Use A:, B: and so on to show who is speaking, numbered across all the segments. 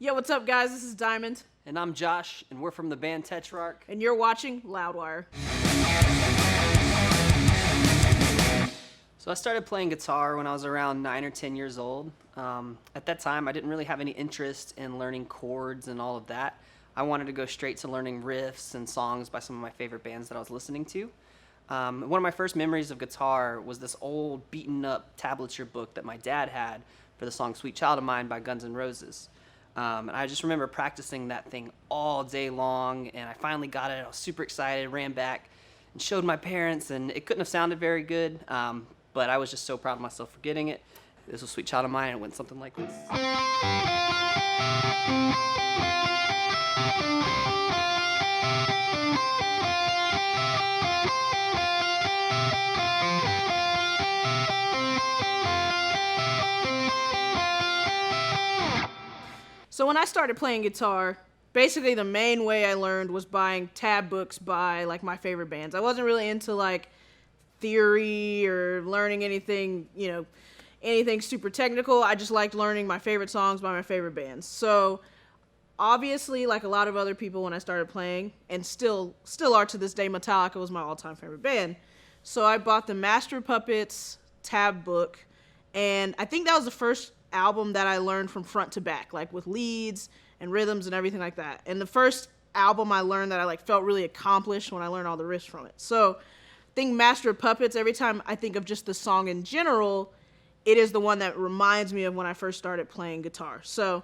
A: Yo, what's up, guys? This is Diamond.
B: And I'm Josh, and we're from the band Tetrarch.
A: And you're watching Loudwire.
B: So I started playing guitar when I was around 9 or 10 years old. At that time, I didn't really have any interest in learning chords and all of that. I wanted to go straight to learning riffs and songs by some of my favorite bands that I was listening to. One of my first memories of guitar was this old, beaten-up tablature book that my dad had for the song Sweet Child of Mine by Guns N' Roses. And I just remember practicing that thing all day long, and I finally got it. I was super excited, ran back, and showed my parents, and it couldn't have sounded very good, but I was just so proud of myself for getting it. This was Sweet Child of Mine, and it went something like this.
A: So when I started playing guitar, basically the main way I learned was buying tab books by like my favorite bands. I wasn't really into like theory or learning anything, anything super technical. I just liked learning my favorite songs by my favorite bands. So obviously, like a lot of other people when I started playing, and still are to this day, Metallica was my all-time favorite band. So I bought the Master of Puppets tab book, and I think that was the first album that I learned from front to back, like with leads and rhythms and everything like that. And the first album I learned that I like felt really accomplished when I learned all the riffs from it. So I think Master of Puppets, every time I think of just the song in general, it is the one that reminds me of when I first started playing guitar. So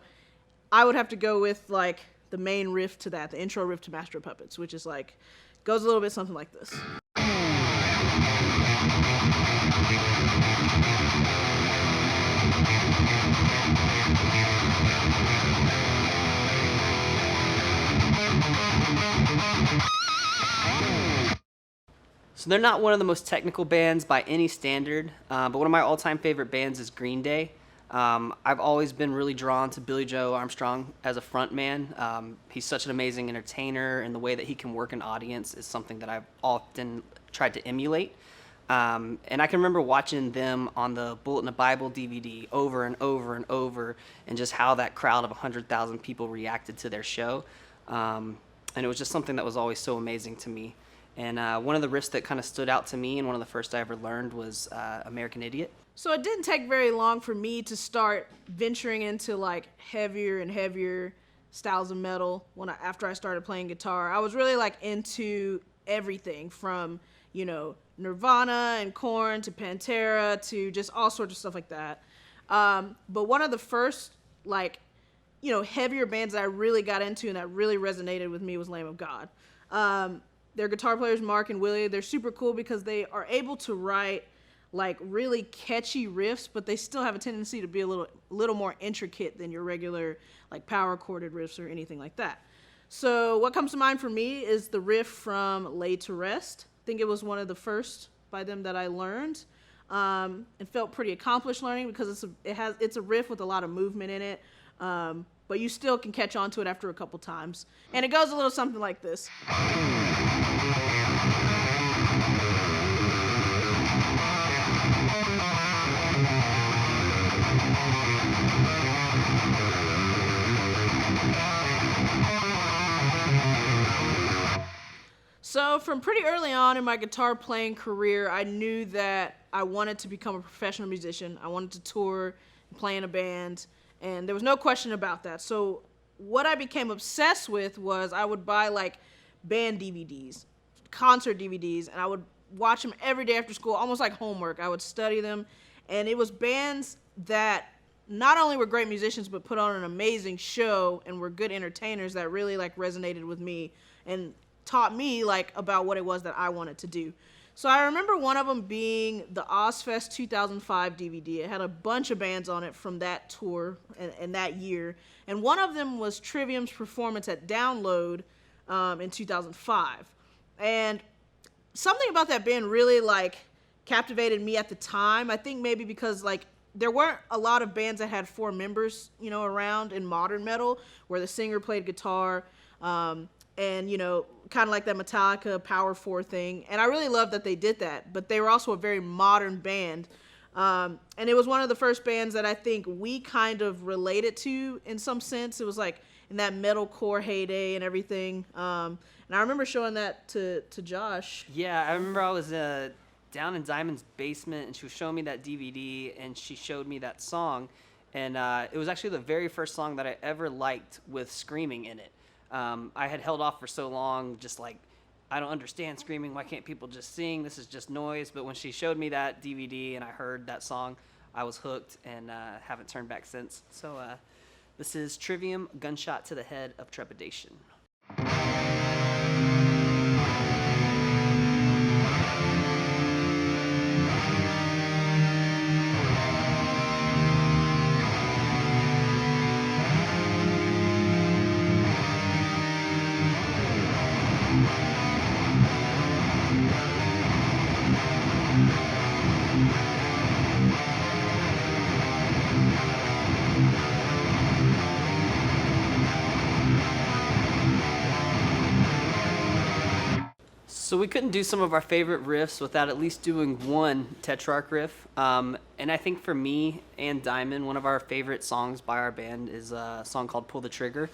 A: I would have to go with like the main riff to that, the intro riff to Master of Puppets, which is like, goes a little bit something like this.
B: So they're not one of the most technical bands by any standard, but one of my all-time favorite bands is Green Day. I've always been really drawn to Billy Joe Armstrong as a frontman. He's such an amazing entertainer, and the way that he can work an audience is something that I've often tried to emulate. And I can remember watching them on the Bullet in the Bible DVD over and over and over, and just how that crowd of 100,000 people reacted to their show. And it was just something that was always so amazing to me. And one of the riffs that kind of stood out to me, and one of the first I ever learned, was American Idiot.
A: So it didn't take very long for me to start venturing into like heavier and heavier styles of metal after I started playing guitar. I was really like into everything from, Nirvana and Korn to Pantera to just all sorts of stuff like that. But one of the first heavier bands that I really got into and that really resonated with me was Lamb of God. Their guitar players, Mark and Willie, they're super cool because they are able to write like really catchy riffs, but they still have a tendency to be a little more intricate than your regular like power chorded riffs or anything like that. So what comes to mind for me is the riff from Laid to Rest. I think it was one of the first by them that I learned. It felt pretty accomplished learning because it's a riff with a lot of movement in it, but you still can catch on to it after a couple times. And it goes a little something like this. So from pretty early on in my guitar playing career, I knew that I wanted to become a professional musician. I wanted to tour and play in a band, and there was no question about that. So what I became obsessed with was I would buy like band DVDs, concert DVDs, and I would watch them every day after school, almost like homework. I would study them, and it was bands that not only were great musicians, but put on an amazing show and were good entertainers that really like resonated with me and taught me like about what it was that I wanted to do. So I remember one of them being the Ozfest 2005 DVD. It had a bunch of bands on it from that tour and that year. And one of them was Trivium's performance at Download in 2005. And something about that band really like captivated me at the time. I think maybe because like there weren't a lot of bands that had 4 members, around in modern metal where the singer played guitar, and kind of like that Metallica Power 4 thing. And I really loved that they did that, but they were also a very modern band. And it was one of the first bands that I think we kind of related to in some sense. It was like in that metalcore heyday and everything. And I remember showing that to Josh.
B: Yeah, I remember I was down in Diamond's basement, and she was showing me that DVD, and she showed me that song. And it was actually the very first song that I ever liked with screaming in it. I had held off for so long, just like, I don't understand screaming. Why can't people just sing? This is just noise. But when she showed me that DVD and I heard that song, I was hooked and haven't turned back since. So this is Trivium, Gunshot to the Head of Trepidation. So we couldn't do some of our favorite riffs without at least doing one Tetrarch riff. And I think for me and Diamond, one of our favorite songs by our band is a song called Pull the Trigger.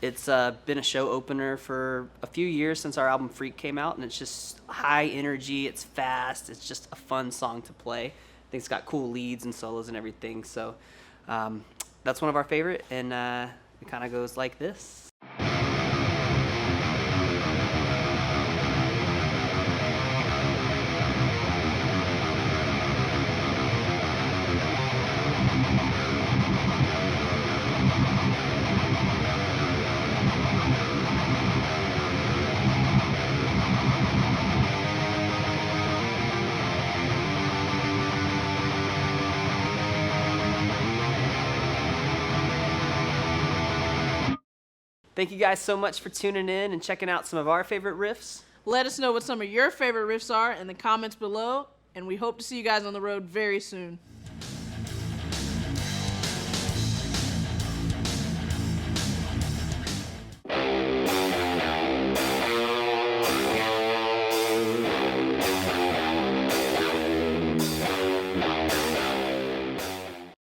B: It's been a show opener for a few years since our album Freak came out, and it's just high energy, it's fast, it's just a fun song to play. I think it's got cool leads and solos and everything, so that's one of our favorite, and it kind of goes like this. Thank you guys so much for tuning in and checking out some of our favorite riffs.
A: Let us know what some of your favorite riffs are in the comments below, and we hope to see you guys on the road very soon.